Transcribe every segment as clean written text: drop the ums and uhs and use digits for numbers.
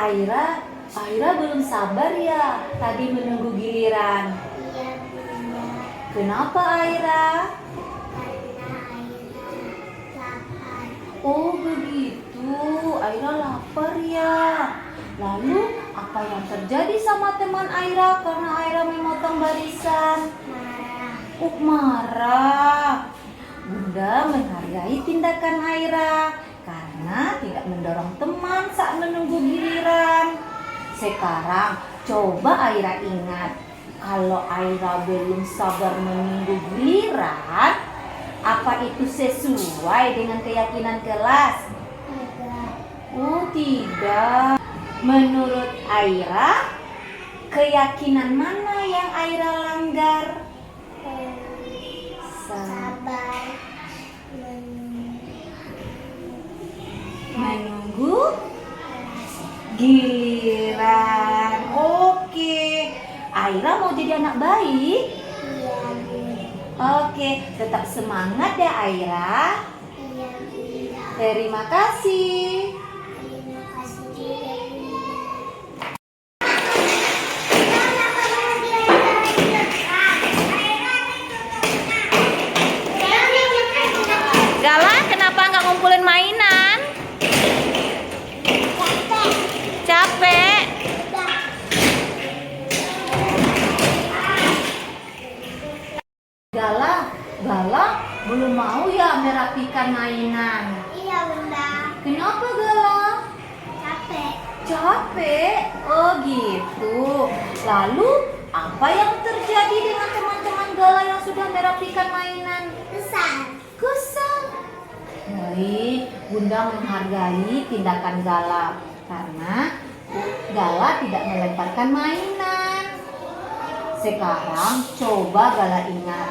Aira, Aira belum sabar ya tadi menunggu giliran. Iya, Bunda. Kenapa Aira? Karena Aira lapar. Oh begitu, Aira lapar ya. Lalu apa yang terjadi sama teman Aira karena Aira memotong barisan? Marah. Marah. Bunda menghargai tindakan Aira karena tidak mendorong teman saat menunggu giliran. Sekarang coba Aira ingat, kalau Aira belum sabar menunggu giliran, apa itu sesuai dengan keyakinan kelas? Tidak. Oh tidak. Menurut Aira, keyakinan mana yang Aira langgar? Sabar. Menunggu giliran. Oke. Aira mau jadi anak baik? Iya, Bunda. Oke, tetap semangat ya Aira. Iya, Bunda. Terima kasih. Terima kasih juga, Bunda. Gala, kenapa nggak ngumpulin mainan? Capek. Gala belum mau ya merapikan mainan. Iya, Bunda. Kenapa Gala? Capek. Capek? Oh gitu. Lalu apa yang terjadi dengan teman-teman Gala yang sudah merapikan mainan? Besar. Kesal. Baik, Bunda menghargai tindakan Gala karena Gala tidak melemparkan mainan. Sekarang coba Gala ingat,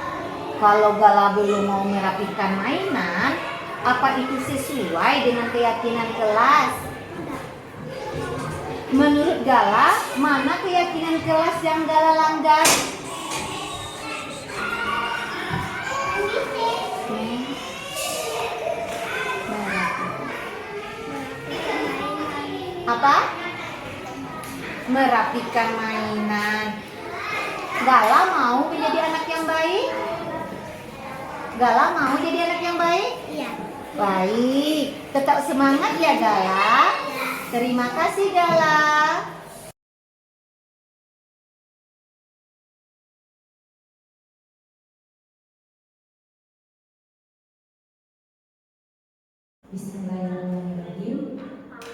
kalau Gala belum mau merapikan mainan, apa itu sesuai dengan keyakinan kelas? Menurut Gala, mana keyakinan kelas yang Gala langgar? Apa? Merapikan mainan. Gala mau menjadi anak yang baik? Gala mau jadi anak yang baik? Iya. Baik, tetap semangat ya Gala. Terima kasih Gala. Bismillahirrahmanirrahim.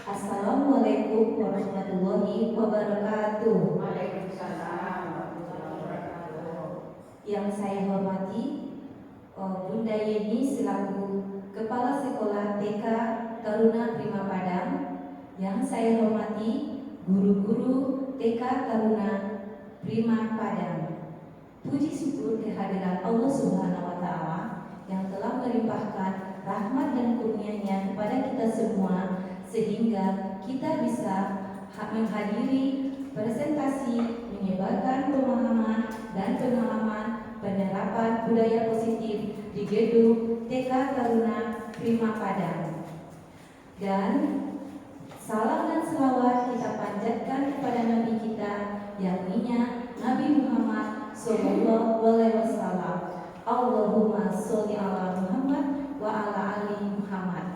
Assalamualaikum warahmatullahi wabarakatuh. Waalaikumsalam warahmatullahi wabarakatuh. Yang saya hormati Bunda Yeni selaku Kepala Sekolah TK Taruna Prima Padang. Yang saya hormati guru-guru TK Taruna Prima Padang. Puji syukur kehadiran Allah Subhanahu wa Ta'ala yang telah melimpahkan rahmat dan kurnia-Nya kepada kita semua sehingga kita bisa menghadiri presentasi menyebarkan pemahaman dan pengalaman penerapan budaya positif di gedung TK Taruna Prima Padang. Dan salam dan selawat kita panjatkan kepada Nabi kita, yakninya Nabi Muhammad SAW. Allahumma sholli ala Muhammad wa ala ali Muhammad.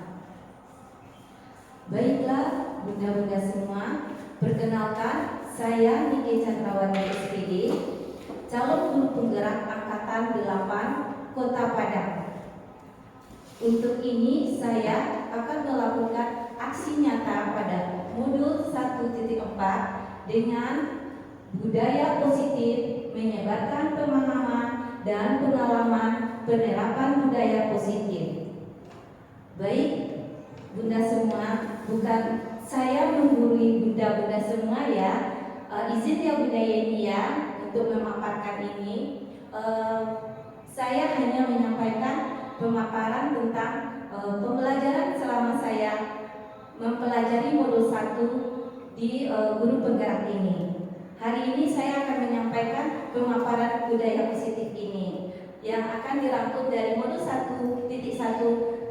Baiklah bunda-bunda semua, perkenalkan saya Nike Chandrawati SPD, calon guru penggerak angkatan 8 Kota Padang. Untuk ini saya akan melakukan aksi nyata pada modul 1.4 dengan budaya positif, menyebarkan pemahaman dan pengalaman penerapan budaya positif. Baik, bunda semua, bukan saya menggurui bunda-bunda semua ya. Izin ya Bunda Yeni ya untuk memaparkan ini. Saya hanya menyampaikan pemaparan tentang pembelajaran selama saya mempelajari modul 1 di guru penggerak ini. Hari ini saya akan menyampaikan pemaparan budaya positif ini yang akan dirangkum dari modul 1.1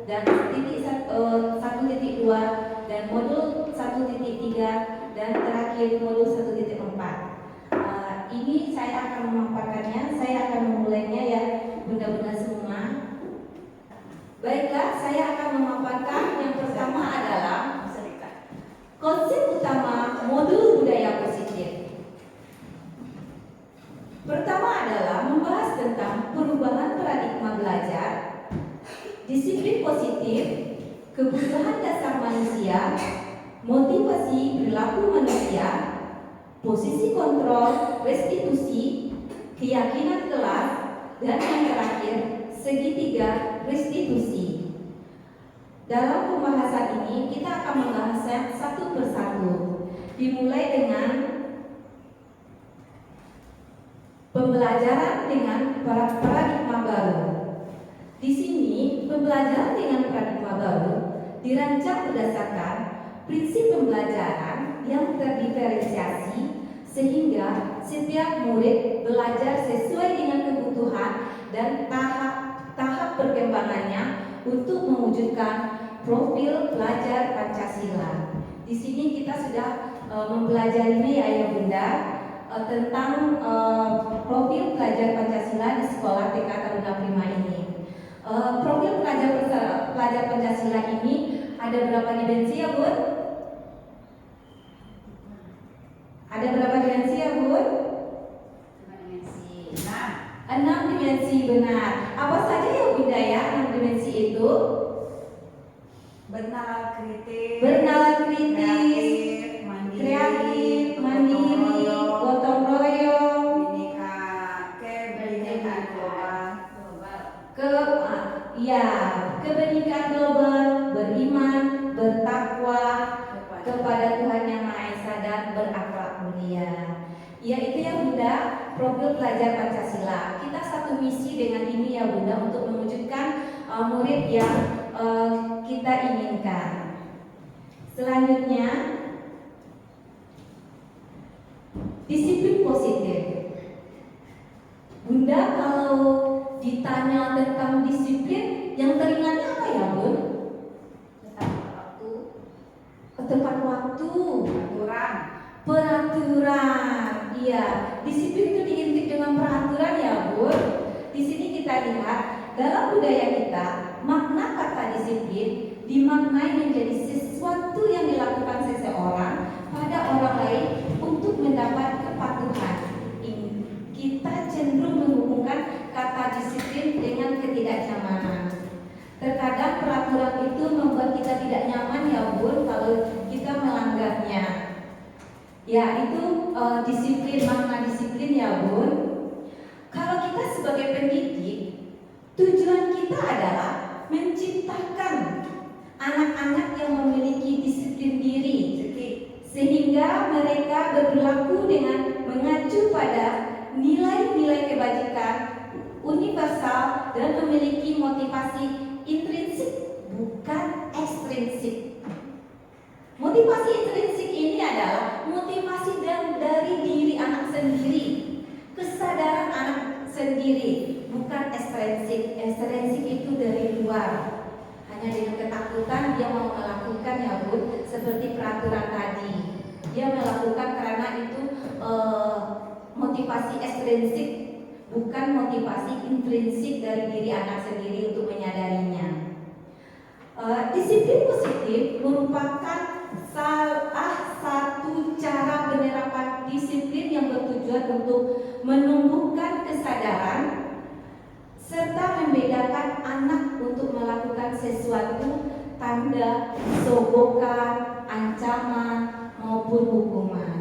dan 1.2 dan modul 1.3 dan terakhir modul 1.4. Ini saya akan memaparkannya, saya akan memulainya ya bunda-bunda semua. Baiklah, saya akan memaparkan yang pertama adalah konsep utama modul budaya positif. Pertama adalah membahas tentang perubahan paradigma belajar, disiplin positif, kebutuhan dasar manusia, motivasi perilaku manusia, posisi kontrol, restitusi, keyakinan kelas, dan yang terakhir, segitiga restitusi. Dalam pembahasan ini kita akan membahasnya satu persatu. Dimulai dengan pembelajaran dengan paradigma baru. Di sini pembelajaran dengan paradigma baru dirancang berdasarkan prinsip pembelajaran yang terdiferensiasi sehingga setiap murid belajar sesuai dengan kebutuhan dan tahap perkembangannya untuk mewujudkan profil pelajar Pancasila. Di sini kita sudah mempelajarinya ya Ayah Bunda tentang profil pelajar Pancasila di sekolah TK Taruna Prima ini. Profil pelajar Pancasila ini ada berapa dimensi ya Bun? Ada berapa dimensi ya Bun? 6 dimensi benar. Apa saja ya Bunda ya 6 dimensi itu? Bernalar kritis, kreatif, mandiri, gotong royong, kebenekaan global, beriman, bertakwa kepada Tuhan Yang Maha Esa dan berakhlak mulia. Ya itu ya Bunda, profil pelajar Pancasila. Kita satu misi dengan ini ya Bunda untuk mewujudkan murid yang kita inginkan. Selanjutnya, disiplin positif. Bunda kalau ditanya tentang disiplin, yang teringatnya apa ya Bun? Tepat waktu, peraturan. Iya, disiplin itu diintip dengan peraturan ya Bun. Di sini kita lihat dalam budaya kita, makna kata disiplin dimaknai menjadi sesuatu yang dilakukan seseorang pada orang lain untuk mendapat kepatuhan. Kita cenderung menghubungkan kata disiplin dengan ketidaknyamanan. Terkadang peraturan itu membuat kita tidak nyaman ya Bun kalau kita melanggarnya. Ya itu disiplin, makna disiplin ya Bun. Kalau kita sebagai pendidik, tujuan kita adalah menciptakan anak-anak yang memiliki disiplin diri sehingga mereka berperilaku dengan mengacu pada nilai-nilai kebajikan universal dan memiliki motivasi intrinsik bukan ekstrinsik. Motivasi intrinsik ini adalah motivasi dari diri anak sendiri, kesadaran anak sendiri, bukan ekstrinsik. Ekstrinsik itu dari luar. Hanya dengan ketakutan dia mau melakukan ya Bun, seperti peraturan tadi. Dia melakukan karena itu motivasi ekstrinsik, bukan motivasi intrinsik dari diri anak sendiri untuk menyadarinya. Disiplin positif merupakan salah satu cara penerapan disiplin yang bertujuan untuk menumbuhkan kesadaran serta membedakan anak untuk melakukan sesuatu tanda sogokan, ancaman maupun hukuman.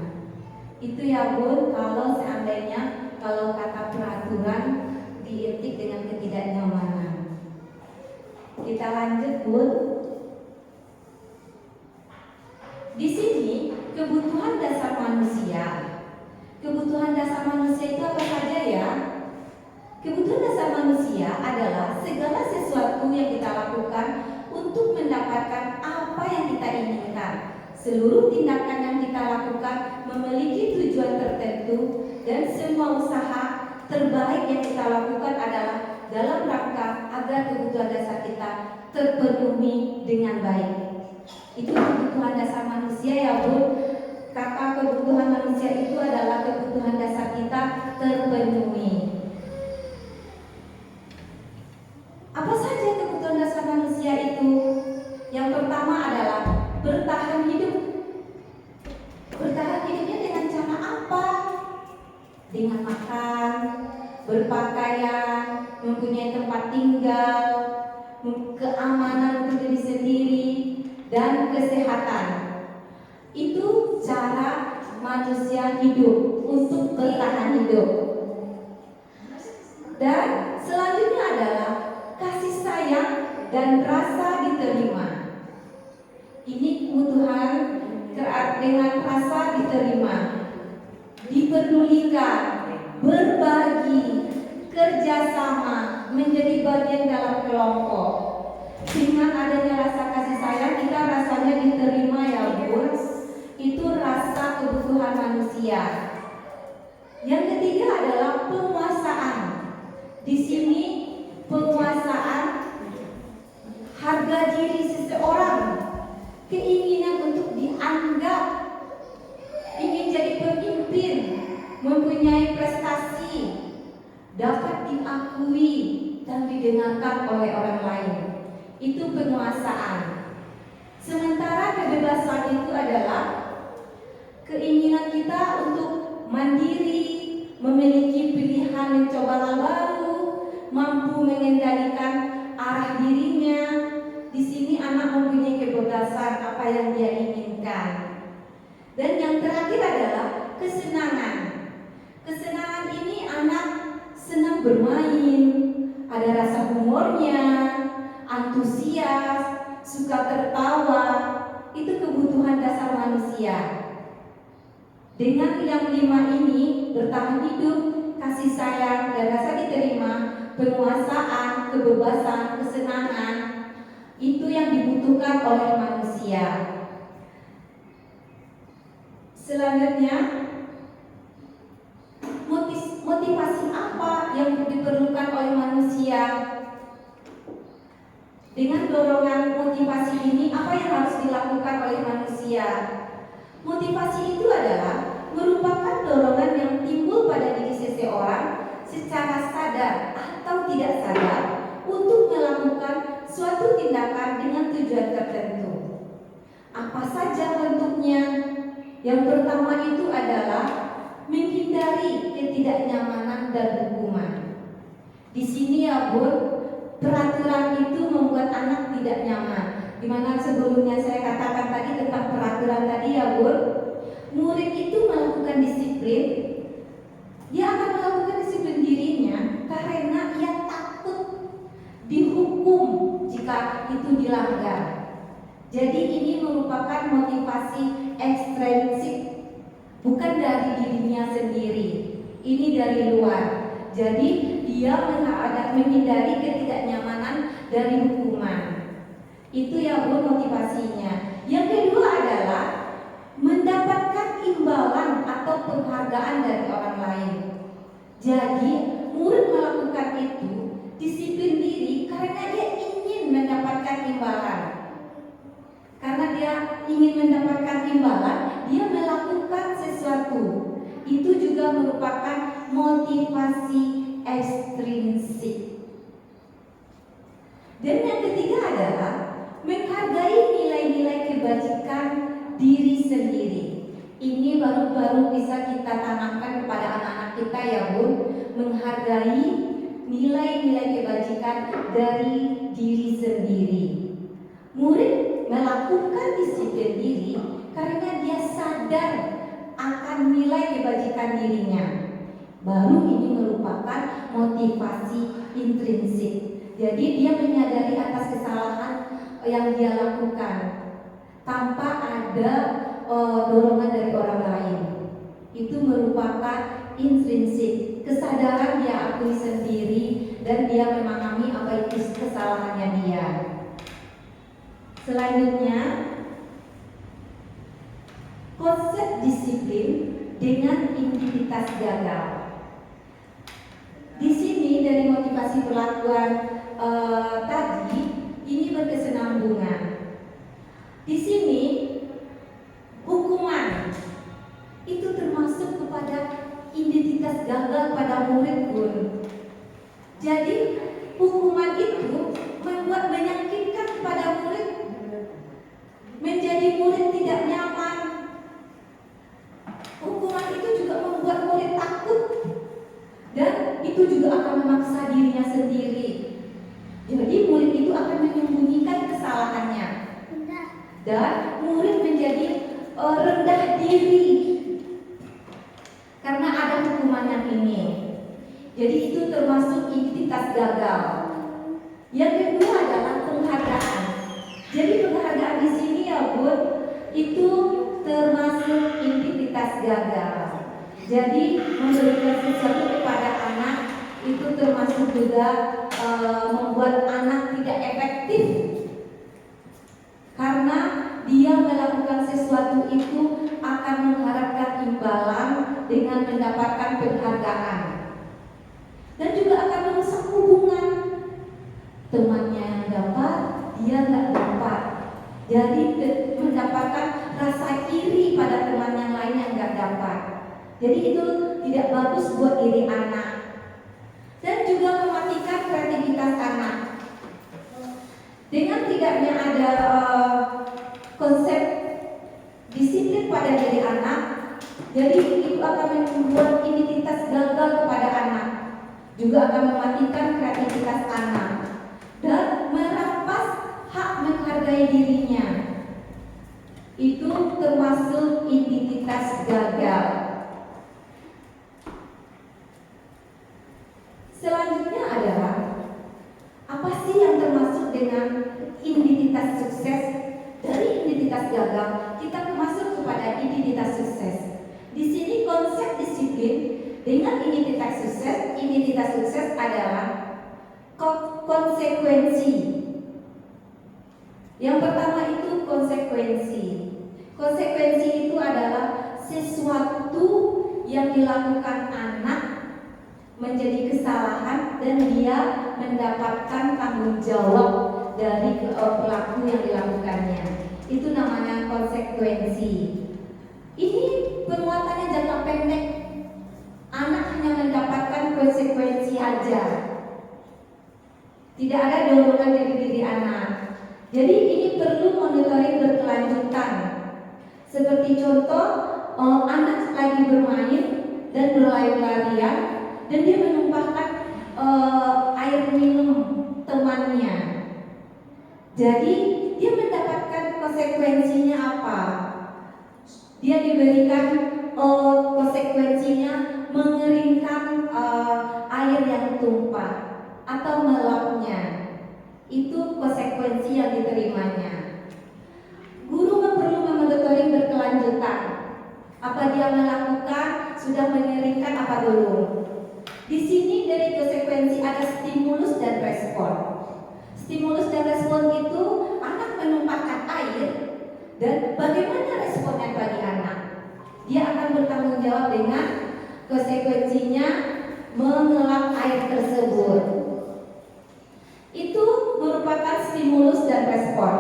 Itu ya Bun, kalau seandainya kalau kata peraturan diintik dengan ketidaknyamanan. Kita lanjut Bun. Di sini kebutuhan dasar manusia. Kebutuhan dasar manusia itu apa saja ya? Kebutuhan dasar manusia adalah segala sesuatu yang kita lakukan untuk mendapatkan apa yang kita inginkan. Seluruh tindakan yang kita lakukan memiliki tujuan tertentu dan semua usaha terbaik yang kita lakukan adalah dalam rangka agar kebutuhan dasar kita terpenuhi dengan baik. Itu kebutuhan dasar manusia ya Bun. kata kebutuhan manusia itu adalah kebutuhan dasar kita terpenuhi. Apa saja kebutuhan dasar manusia itu? Yang pertama adalah bertahan hidup. Bertahan hidupnya dengan cara apa? Dengan makan, berpakaian, mempunyai tempat tinggal, keamanan untuk diri sendiri, dan kesehatan. Itu cara manusia hidup, untuk bertahan hidup. Dan selanjutnya adalah kasih sayang dan rasa diterima. Ini kebutuhan dengan rasa diterima, dipedulikan, berbagi, kerjasama, menjadi bagian dalam kelompok. Dengan adanya rasa kasih sayang, kita rasanya diterima ya Bun. Itu rasa kebutuhan manusia. Yang ketiga adalah penguasaan. Di sini penguasaan harga diri seseorang, keinginan untuk dianggap, ingin jadi pemimpin, mempunyai prestasi, dapat diakui dan didengarkan oleh orang lain. Itu penguasaan. Sementara kebebasan itu adalah keinginan kita untuk mandiri, memiliki pilihan mencoba hal baru, mampu mengendalikan arah dirinya. Di sini anak mempunyai kebebasan apa yang dia inginkan. Dan yang terakhir adalah kesenangan. Kesenangan ini anak senang bermain, ada rasa humornya, antusias, suka tertawa. Itu kebutuhan dasar manusia. Dengan yang 5 ini, bertahan hidup, kasih sayang dan rasa diterima, penguasaan, kebebasan, kesenangan, itu yang dibutuhkan oleh manusia. Selanjutnya, motivasi apa yang diperlukan oleh manusia? Dengan dorongan motivasi ini, apa yang harus dilakukan oleh manusia? Motivasi itu adalah merupakan dorongan yang timbul pada diri seseorang secara sadar atau tidak sadar untuk melakukan suatu tindakan dengan tujuan tertentu. Apa saja bentuknya? Yang pertama itu adalah menghindari ketidaknyamanan dan hukuman. Di sini ya Bun, peraturan itu membuat anak tidak nyaman. Dimana sebelumnya saya katakan tadi tentang peraturan tadi ya Bun, murid itu melakukan disiplin. Dia akan melakukan disiplin dirinya karena ia takut dihukum jika itu dilanggar. Jadi ini merupakan motivasi ekstrinsik, bukan dari dirinya sendiri. Ini dari luar. Jadi dia menghindari ketidaknyamanan dari hukuman. Itu ya Bu motivasinya. Yang kedua adalah mendapatkan imbalan atau penghargaan dari orang lain. Jadi murid melakukan itu disiplin diri karena dia ingin mendapatkan imbalan. Karena dia ingin mendapatkan imbalan, dia melakukan sesuatu. Itu juga merupakan motivasi ekstrinsik. Dan yang ketiga adalah menghargai nilai-nilai kebajikan diri sendiri. Ini baru-baru bisa kita tanamkan kepada anak-anak kita ya Bun, menghargai nilai-nilai kebajikan dari diri sendiri. Murid melakukan disiplin diri karena dia sadar akan nilai kebajikan dirinya. Baru ini merupakan motivasi intrinsik. Jadi dia menyadari atas kesalahan yang dia lakukan tanpa ada dorongan dari orang lain. Itu merupakan intrinsik, kesadaran dia akui sendiri dan dia memahami apa itu kesalahannya dia. Selanjutnya, konsep disiplin dengan identitas gagal. Di sini dari motivasi perlakuan tadi ini berkesinambungan. Di sini hukuman dan murid menjadi rendah diri karena ada hukuman yang ini. Jadi itu termasuk identitas gagal. Yang kedua adalah penghargaan. Jadi penghargaan di sini ya Bun, itu termasuk identitas gagal. Jadi memberikan sesuatu kepada anak itu termasuk juga membuat anak tidak efektif karena dia melakukan sesuatu itu akan mengharapkan imbalan dengan mendapatkan penghargaan dan juga akan merusak hubungan. Temannya yang dapat, dia nggak dapat, jadi mendapatkan rasa iri pada teman yang lain yang nggak dapat. Jadi itu tidak bagus buat diri anak dan juga mematikan kreativitas anak. Dengan tidaknya ada konsep disiplin pada diri anak, jadi itu akan membuat identitas gagal kepada anak, juga akan mematikan kreativitas anak dan merampas hak menghargai dirinya. Itu termasuk identitas gagal. Selanjutnya adalah apa sih yang termasuk dengan identitas sukses? Dari identitas gagal kita masuk kepada identitas sukses. Di sini konsep disiplin dengan identitas sukses adalah konsekuensi. Yang pertama itu konsekuensi. Konsekuensi itu adalah sesuatu yang dilakukan anak menjadi kesalahan dan dia mendapatkan tanggung jawab dari pelaku yang dilakukannya. Itu namanya konsekuensi. Ini penguatannya jangka pendek. Anak hanya mendapatkan konsekuensi aja. Tidak ada dorongan dari diri anak. Jadi ini perlu monitoring berkelanjutan. Seperti contoh, anak lagi bermain dan berlari-larian dan dia menumpahkan air minum temannya. Jadi dia mendapatkan konsekuensinya apa? Dia diberikan konsekuensinya mengeringkan air yang tumpah atau melapnya. Itu konsekuensi yang diterimanya. Guru perlu memonitoring berkelanjutan. Apa dia melakukan, sudah mengeringkan apa belum? Di sini dari konsekuensi ada stimulus dan respon. Stimulus dan respon itu anak menumpahkan air dan bagaimana responnya bagi anak? Dia akan bertanggung jawab dengan konsekuensinya mengelap air tersebut. Itu merupakan stimulus dan respon.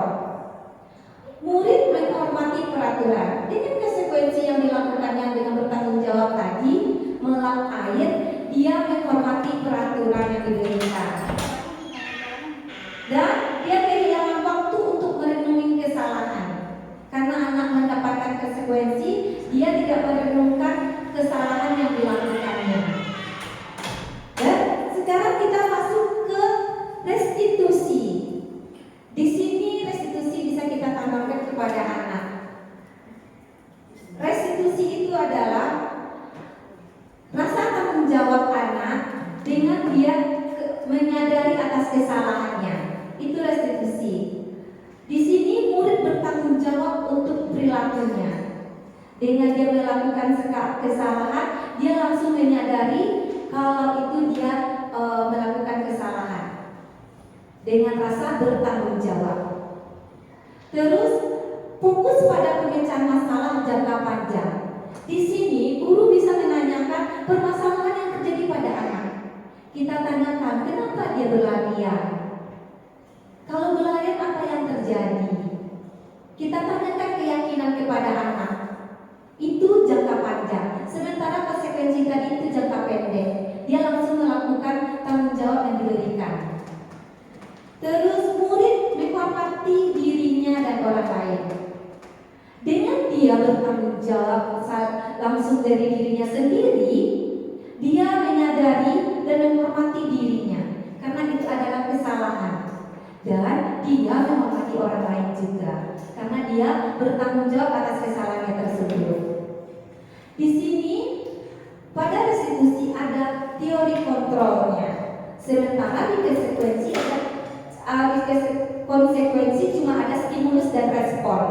Murid menghormati peraturan dengan konsekuensi yang dilakukannya dengan bertanggung jawab tadi, mengelap air, dia menghormati peraturan yang diberikan. Dan dia kehilangan waktu untuk merenungi kesalahan. Karena anak mendapatkan konsekuensi, dia tidak merenungkan kesalahan yang dilakukannya. Dan sekarang kita masuk ke restitusi. Di sini restitusi bisa kita tambahkan kepada anak. Restitusi itu adalah rasa tanggung jawab anak dengan dia menyadari atas kesalahannya. Itu restitusi. Di sini murid bertanggung jawab untuk perilakunya. Dengan dia melakukan kesalahan, dia langsung menyadari kalau itu dia melakukan kesalahan. Dengan rasa bertanggung jawab. Terus fokus pada pemecahan masalah jangka panjang. Di sini guru bisa menanyakan permasalahan yang terjadi pada anak. Kita tanyakan kenapa dia berlarian. Kalau berlarian apa yang terjadi? Kita tanyakan keyakinan kepada anak. Itu jangka panjang. Sementara konsekuensi tadi itu jangka pendek. Dia langsung melakukan tanggung jawab yang diberikan. Terus murid menghormati dirinya dan orang lain. Dengan dia bertanggung jawab langsung dari dirinya sendiri, dia menyadari dan menghormati dirinya karena itu adalah kesalahan. Dan dia menghormati orang lain juga, karena dia bertanggung jawab atas kesalahannya tersebut. Di sini pada restitusi ada teori kontrolnya, sementara di konsekuensi cuma ada stimulus dan respon.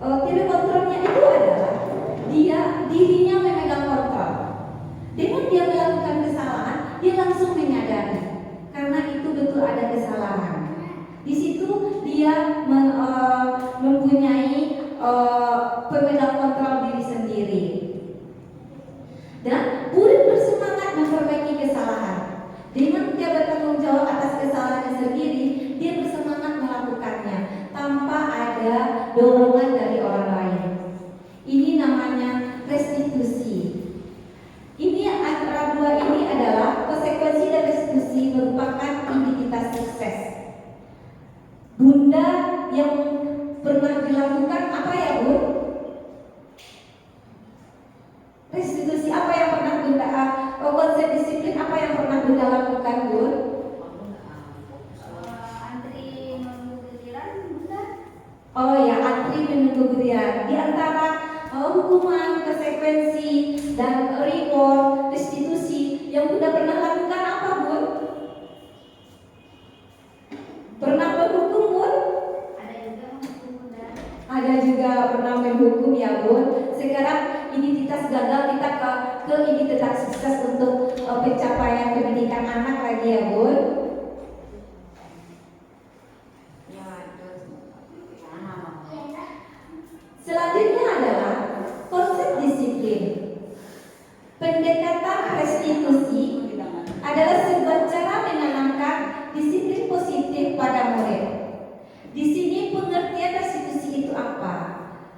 Teori kontrolnya itu adalah dirinya memegang kontrol. Dengan dia melakukan kesalahan, dia langsung menyadari karena itu betul ada kesalahan. Di situ dia mempunyai pemegang kontrol diri sendiri. Dan murid bersemangat memperbaiki kesalahan. Dengan dia bertanggung jawab atas kesalahannya sendiri, dia bersemangat melakukannya tanpa ada dorongan dari orang lain. Ini namanya restitusi. Ini antara dua ini adalah konsekuensi dan restitusi merupakan identitas sukses. Bunda yang pernah dilakukan apa ya, Bu? Restitusi apa yang pernah Bunda, konsep disiplin apa yang pernah Bunda lakukan, Bu? Antri menunggu giliran, Bunda. Oh ya, antri menunggu giliran. Di antara hukuman, konsekuensi, dan reward, restitusi yang Bunda pernah lakukan apa, Bu? Pernah menghukum, Bu? Ada juga menghukum, Bunda. Ada juga pernah menghukum ya, Bu. Sekarang identitas gagal kita ke identitas sukses untuk pencapaian pendidikan anak lagi ya, Bu. Selanjutnya adalah konsep disiplin. Pendekatan restitusi adalah sebuah cara menanamkan disiplin positif pada murid. Di sini pengertian restitusi itu apa?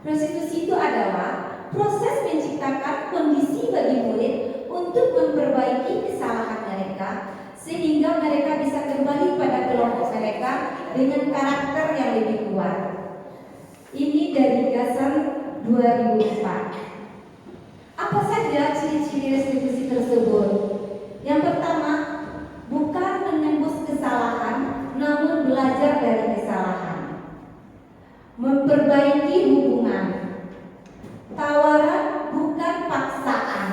Restitusi itu adalah proses menciptakan kondisi bagi murid untuk memperbaiki kesalahan mereka sehingga mereka bisa kembali pada kelompok mereka dengan karakter yang lebih kuat. Ini dari Gasan 2004. Apa saja ciri-ciri restitusi tersebut? Yang pertama, bukan menembus kesalahan, namun belajar dari kesalahan. Memperbaiki hubungan. Tawaran bukan paksaan.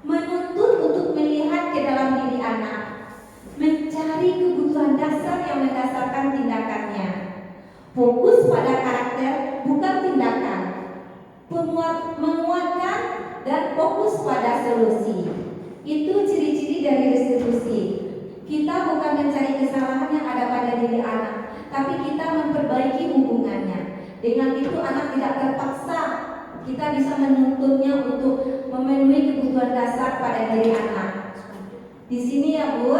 Menuntut untuk melihat ke dalam diri anak. Mencari kebutuhan dasar yang mendasarkan tindakannya. Fokus pada karakter bukan tindakan. Menguatkan dan fokus pada solusi. Itu ciri-ciri dari restitusi. Kita bukan mencari kesalahan yang ada pada diri anak, tapi kita memperbaiki hubungannya. Dengan itu anak tidak terpaksa. Kita bisa menuntutnya untuk memenuhi kebutuhan dasar pada diri anak. Di sini ya, Bu.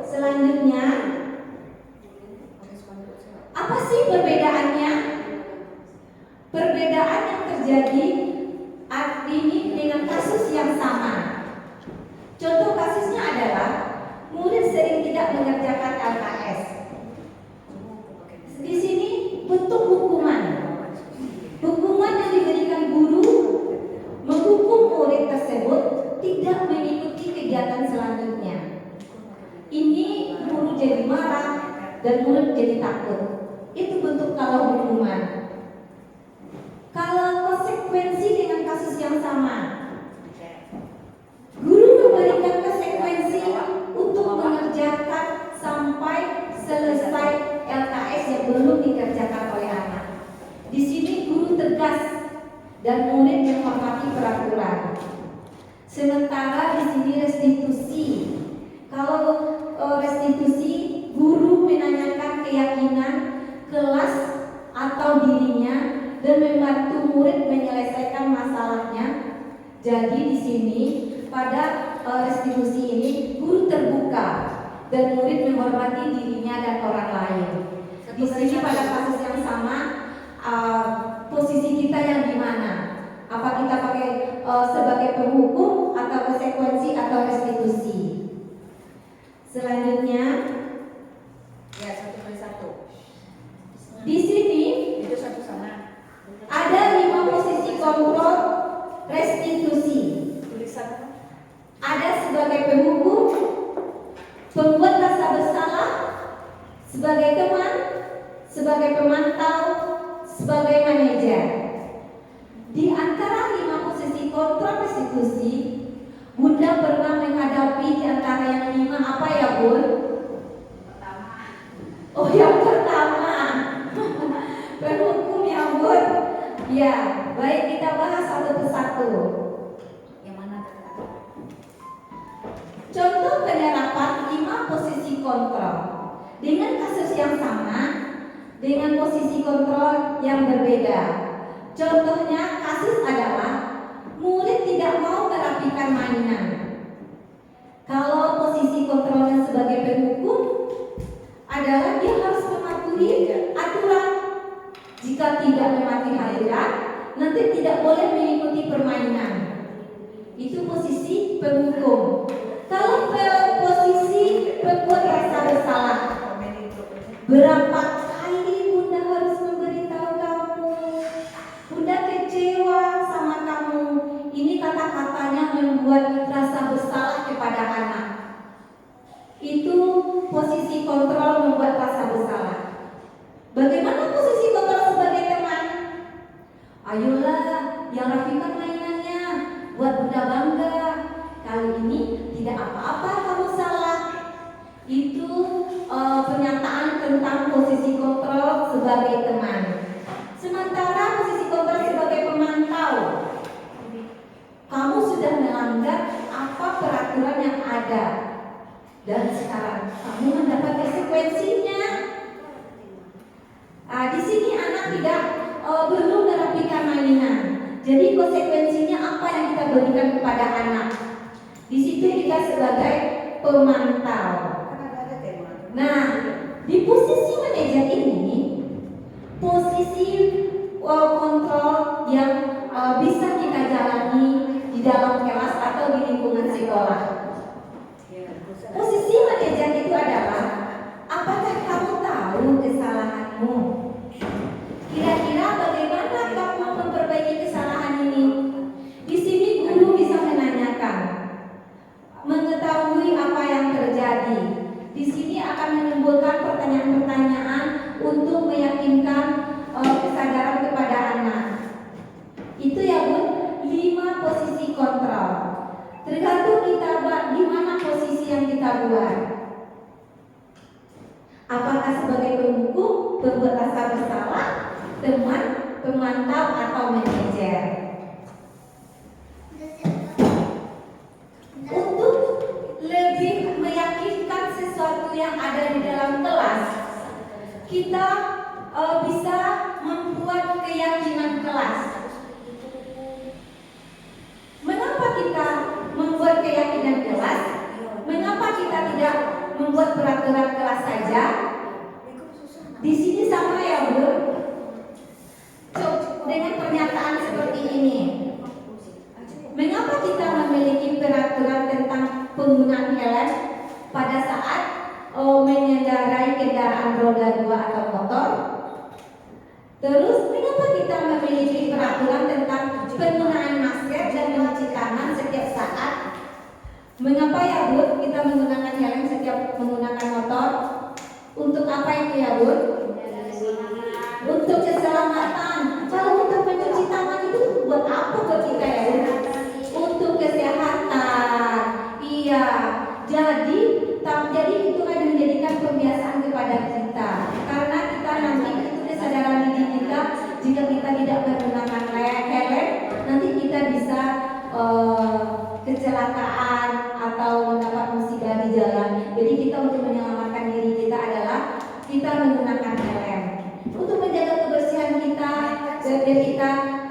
Selanjutnya, apa sih perbedaannya? Perbedaan yang terjadi ini dengan kasus yang sama. Contoh kasusnya adalah murid sering tidak mengerjakan LKS. Di sini bentuk hukuman. Hukuman yang diberikan guru menghukum murid tersebut tidak mengikuti kegiatan selanjutnya. Ini guru jadi marah dan murid jadi takut. Itu bentuk kalau hukuman. Kalau konsekuensi dengan kasus yang sama, guru memberikan konsekuensi untuk mengerjakan sampai selesai LKS yang belum dikerjakan oleh anak. Di sini guru tegas dan murid menghormati peraturan. Sementara di sini restitusi. Kalau restitusi, guru menanyakan keyakinan kelas atau dirinya dan membantu murid menyelesaikan masalahnya. Jadi di sini pada restitusi ini guru terbuka dan murid menghormati dirinya dan orang lain. Di sini pada kasus yang sama, posisi kita yang di mana? Apa kita pakai sebagai penghukum atau konsekuensi atau restitusi? Selanjutnya, Ya, 1 per 1. di sini Itu satu sama. ada 5 posisi kontrol restitusi. Tulisan apa? Ada sebagai penghukum, pembuat rasa bersalah, sebagai teman, sebagai pemantau, sebagai manajer. Di antara 5 posisi kontrol restitusi, Bunda pernah menghadapi di antara yang 5 apa ya, Bun? Oh, yang pertama. Penghukum ya, Bun. Ya, baik, kita bahas satu persatu. Yang mana kata? Contoh penerapan 5 posisi kontrol dengan kasus yang sama, dengan posisi kontrol yang berbeda. Contohnya kasus adalah murid tidak mau merapikan mainan. Kalau posisi kontrolnya sebagai penghukum adalah dia harus mematuhi aturan. Jika tidak mematuhi aturan, nanti tidak boleh mengikuti permainan. Itu posisi penghukum. Kalau posisi pembuat rasa bersalah, berapa kali Bunda harus memberitahu kamu? Bunda kecewa sama kamu. Ini kata-katanya membuat rasa bersalah kepada anak. Itu posisi kontrol membuat rasa bersalah. Bagaimana posisi kontrol sebagai teman? Ayolah, yang rapikan mainannya, buat Bunda bangga. Kali ini tidak apa-apa kamu salah. Itu pernyataan tentang posisi kontrol sebagai teman. Sementara posisi kontrol sebagai pemantau, kamu sudah melanggar apa peraturan yang ada, dan sekarang kamu mendapat konsekuensinya. Di sini anak tidak belum merapikan mainan. Jadi konsekuensinya apa yang kita berikan kepada anak? Di situ kita sebagai pemantau. Nah, di posisi manajer ini, posisi kontrol yang bisa kita jalani di dalam kelas atau di lingkungan sekolah. Posisi manajer itu adalah, apakah kamu tahu kesalahanmu? Kira-kira bagaimana kamu memperbaiki kesalahan ini? Di sini guru bisa menanyakan, mengetahui apa yang terjadi. Di sini akan menimbulkan pertanyaan-pertanyaan untuk meyakinkan kesadaran kepada anak. Itu ya, Bun, 5 posisi kontrol. Tergantung kita di mana posisi yang kita buat. Apakah sebagai penghukum, pembuat rasa bersalah, teman, pemantau, atau manajer? Untuk lebih meyakinkan sesuatu yang ada di dalam kelas, kita bisa membuat keyakinan kelas. Mengapa kita membuat keyakinan kelas? Mengapa kita tidak membuat peraturan kelas saja? Di sini sama ya, Bu. Dengan pernyataan seperti ini, mengapa kita memiliki peraturan tentang penggunaan helm pada saat mengendarai kendaraan roda 2 atau motor? Terus, mengapa kita memiliki peraturan tentang penggunaan masker dan mencuci tangan setiap saat? Mengapa ya, Bu, kita menggunakan helm setiap menggunakan motor? Untuk apa itu ya, Bu? Untuk keselamatan. Kalau untuk mencuci tangan itu buat apa buat kita ya, Bu? Untuk kesehatan. Iya. Jadi itu akan menjadikan kebiasaan kepada kita. Karena kita nanti itu kesadaran diri kita, jika kita tidak menggunakan helm, nanti kita bisa kecelakaan atau mendapat musibah di jalan. Jadi kita untuk menyelamatkan diri kita adalah kita menggunakan helm. Untuk menjaga kebersihan kita, biar kita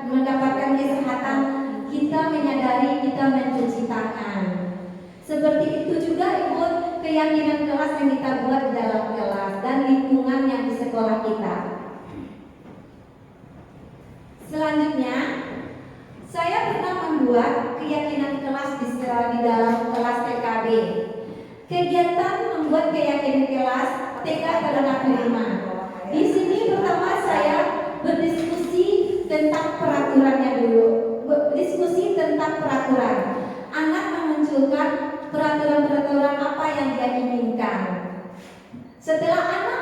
mendapatkan kesehatan, kita menyadari kita mencuci tangan. Seperti itu juga Ibu, keyakinan kelas yang kita buat di dalam kelas dan lingkungan yang di sekolah kita. Selanjutnya, saya pernah membuat keyakinan kelas di dalam kelas TKB. Kegiatan membuat keyakinan kelas TK terhadap 5. Di sini pertama saya berdiskusi tentang peraturannya dulu. Diskusi tentang peraturan. Anak memunculkan peraturan-peraturan apa yang dia inginkan. Setelah anak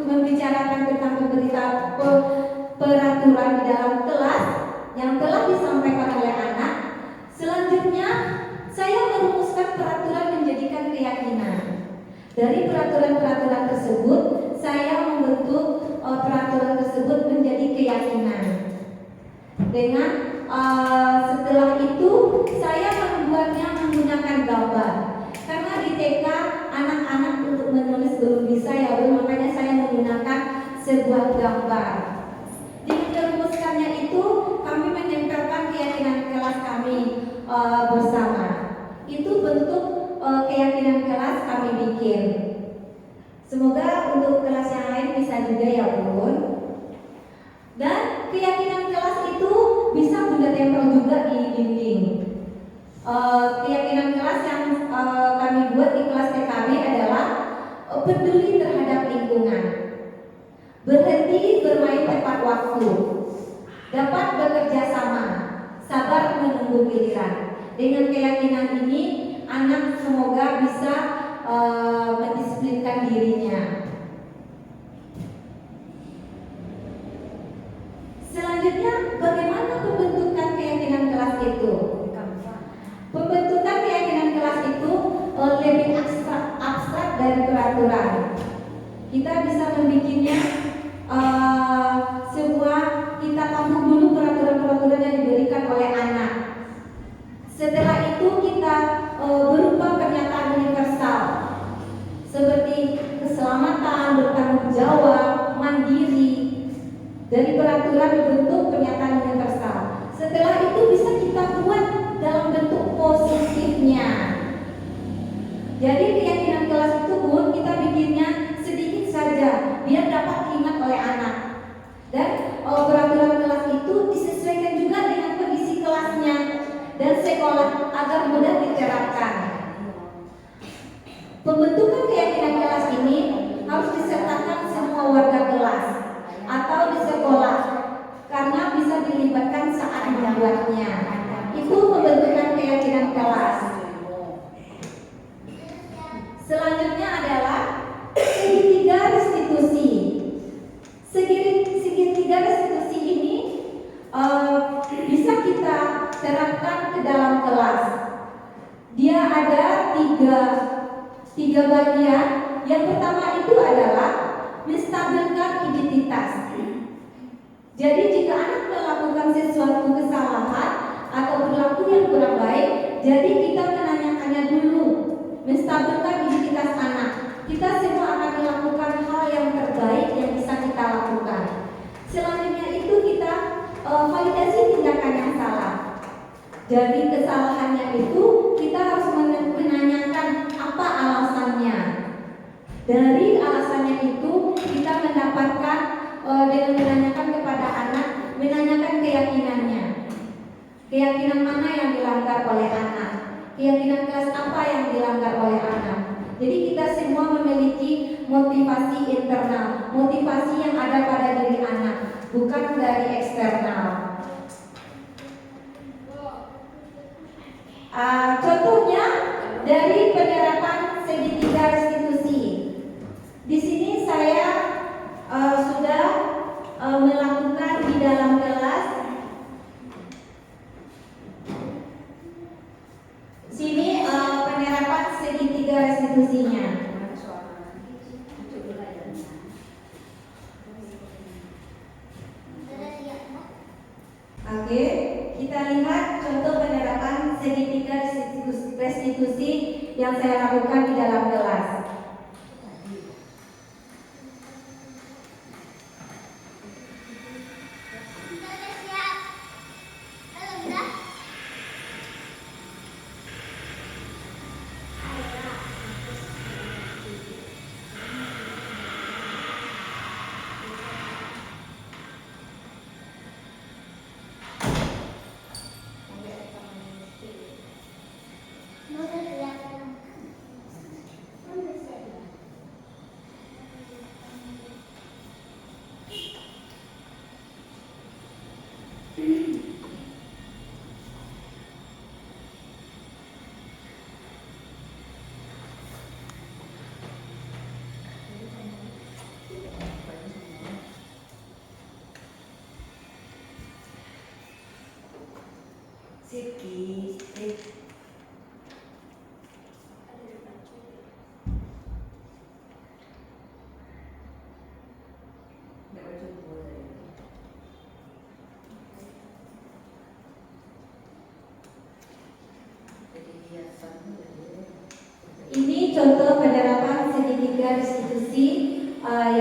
membicarakan tentang Dari peraturan-peraturan tersebut, saya membentuk peraturan tersebut menjadi keyakinan. Dengan setelah itu saya membuatnya menggunakan gambar. Karena di TK anak-anak untuk menulis belum bisa ya Bu, makanya saya menggunakan sebuah gambar. Dengan merumuskannya itu kami menempelkan keyakinan kelas kami bersama. Itu bentuk keyakinan kelas kami bikin. Semoga untuk kelas yang lain bisa juga ya Bun. Dan keyakinan kelas itu bisa Bunda tempel juga di dinding. Keyakinan kelas yang kami buat di kelas TKB adalah peduli terhadap lingkungan, berhenti bermain tepat waktu, dapat bekerja sama, sabar menunggu giliran. Dengan keyakinan ini, anak semoga bisa mendisiplinkan dirinya. Selanjutnya, bagaimana pembentukan keyakinan kelas itu? Pembentukan keyakinan kelas itu lebih abstrak dari peraturan. Kita bisa membuatnya kita tahu dulu peraturan-peraturan yang diberikan oleh anak. Setelah itu kita berupa pernyataan universal seperti keselamatan, bertanggung jawab, mandiri. Dari peraturan dibentuk pernyataan universal. Setelah itu bisa kita buat dalam bentuk positifnya. Jadi keyakinan kelas itu Bun, kita bikinnya sedikit saja biar dapat diingat oleh anak. Dan peraturan kelas itu disesuaikan juga dengan kondisi kelasnya dan sekolah agar mudah diterapkan. Pembentukan keyakinan kelas ini harus disertakan semua warga kelas atau di sekolah karena bisa dilibatkan saat membuatnya. Itu pembentukan keyakinan kelas. Selanjutnya adalah segitiga restitusi. Segitiga restitusi ini bisa kita terapkan ke dalam kelas. Dia ada tiga bagian. Yang pertama itu adalah menstabilkan identitas. Jadi jika anak melakukan sesuatu kesalahan atau berlaku yang kurang baik, jadi kita menanyakannya dulu, menstabilkan identitas anak. Kita semua akan melakukan hal yang terbaik yang bisa kita lakukan. Selanjutnya itu kita validasi tindakan yang salah. Jadi kesalahannya itu kita harus menanyakan apa alasannya. Dari alasannya itu kita mendapatkan dengan menanyakan kepada anak, menanyakan keyakinannya. Keyakinan mana yang dilanggar oleh anak? Keyakinan kelas apa yang dilanggar oleh anak? Jadi kita semua memiliki motivasi internal, motivasi yang ada pada diri anak, bukan dari eksternal. Contohnya dari penerapan segitiga restitusi. Di sini saya sudah melakukan di dalam kelas. Sini penerapan segitiga restitusinya. Oke, kita lihat contoh penerapan segitiga restitusi yang saya lakukan di dalam kelas.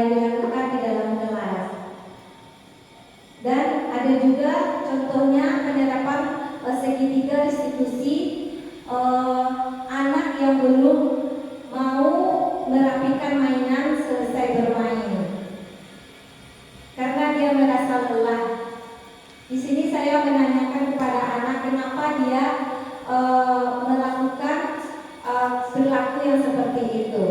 yang dilakukan di dalam kelas. Dan ada juga contohnya penerapan segitiga restitusi anak yang belum mau merapikan mainan selesai bermain karena dia merasa lelah. Di sini saya menanyakan kepada anak kenapa dia melakukan perilaku yang seperti itu.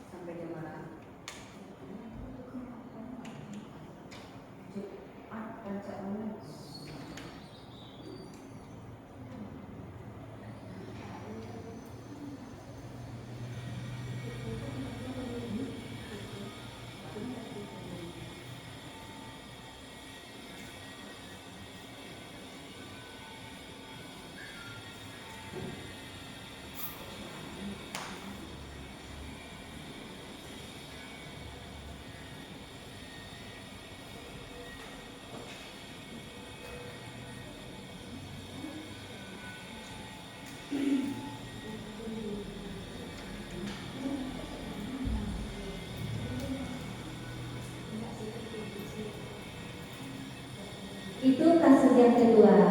Sampai jam mana? Itu kasus yang kedua.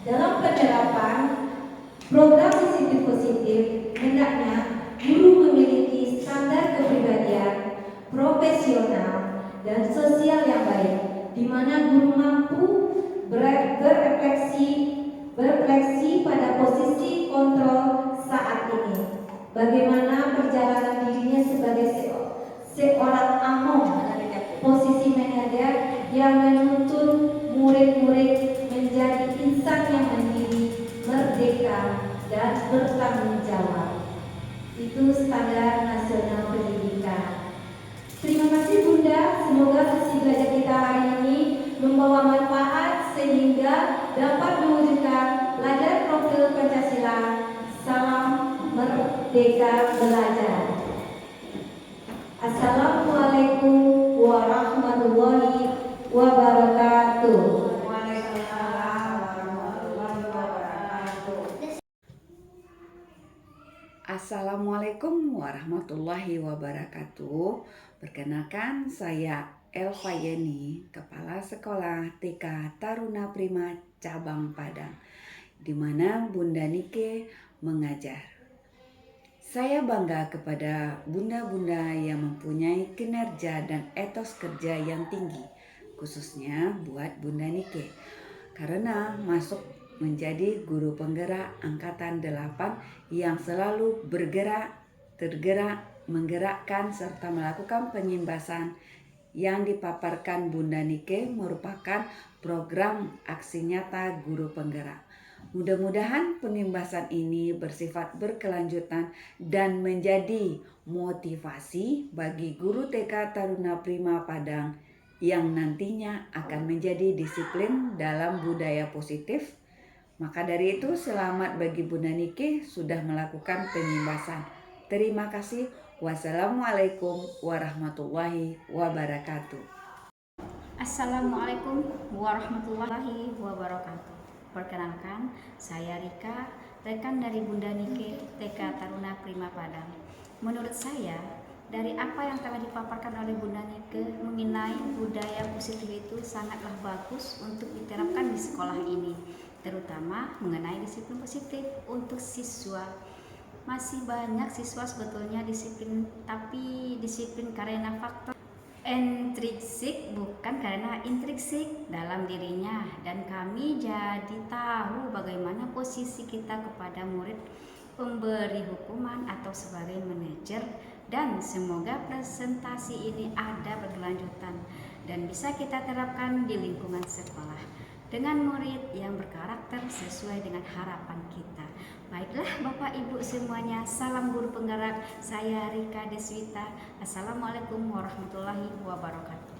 Dalam penerapan program disiplin positif, hendaknya guru memiliki standar kepribadian, profesional, dan sosial yang baik, di mana guru mampu berefleksi pada posisi kontrol saat ini. Bagaimana perjalanan dirinya sebagai seorang among, posisi manajer yang menuntun murid-murid menjadi insan yang mandiri, merdeka, dan bertanggung jawab. Itu standar nasional pendidikan. Terima kasih Bunda, semoga sesi belajar kita hari ini membawa manfaat sehingga dapat mewujudkan pelajar profil Pancasila. Salam merdeka belajar. Assalamualaikum warahmatullahi wabarakatuh. Waalaikumsalam warahmatullahi wabarakatuh. Assalamualaikum warahmatullahi wabarakatuh. Perkenalkan, saya Elva Yeni, Kepala Sekolah TK Taruna Prima Cabang Padang, di mana Bunda Nike mengajar. Saya bangga kepada bunda-bunda yang mempunyai kinerja dan etos kerja yang tinggi, khususnya buat Bunda Nike, karena masuk menjadi guru penggerak Angkatan 8 yang selalu bergerak, tergerak, menggerakkan serta melakukan penyimbasan yang dipaparkan Bunda Nike merupakan program aksi nyata guru penggerak. Mudah-mudahan penimbasan ini bersifat berkelanjutan dan menjadi motivasi bagi guru TK Taruna Prima Padang yang nantinya akan menjadi disiplin dalam budaya positif. Maka dari itu, selamat bagi Bunda Nike sudah melakukan penimbasan. Terima kasih. Wassalamualaikum warahmatullahi wabarakatuh. Assalamualaikum warahmatullahi wabarakatuh. Perkenalkan, saya Rika, rekan dari Bunda Nike TK Taruna Prima Padang. Menurut saya, dari apa yang telah dipaparkan oleh Bunda Nike mengenai budaya positif itu sangatlah bagus untuk diterapkan di sekolah ini, terutama mengenai disiplin positif untuk siswa. Masih banyak siswa sebetulnya disiplin, tapi disiplin karena faktor intrinsik bukan karena intrinsik dalam dirinya, dan kami jadi tahu bagaimana posisi kita kepada murid, pemberi hukuman atau sebagai manajer, dan semoga presentasi ini ada berkelanjutan dan bisa kita terapkan di lingkungan sekolah dengan murid yang berkarakter sesuai dengan harapan kita. Baiklah Bapak Ibu semuanya, salam guru penggerak. Saya Rika Deswita. Assalamualaikum warahmatullahi wabarakatuh.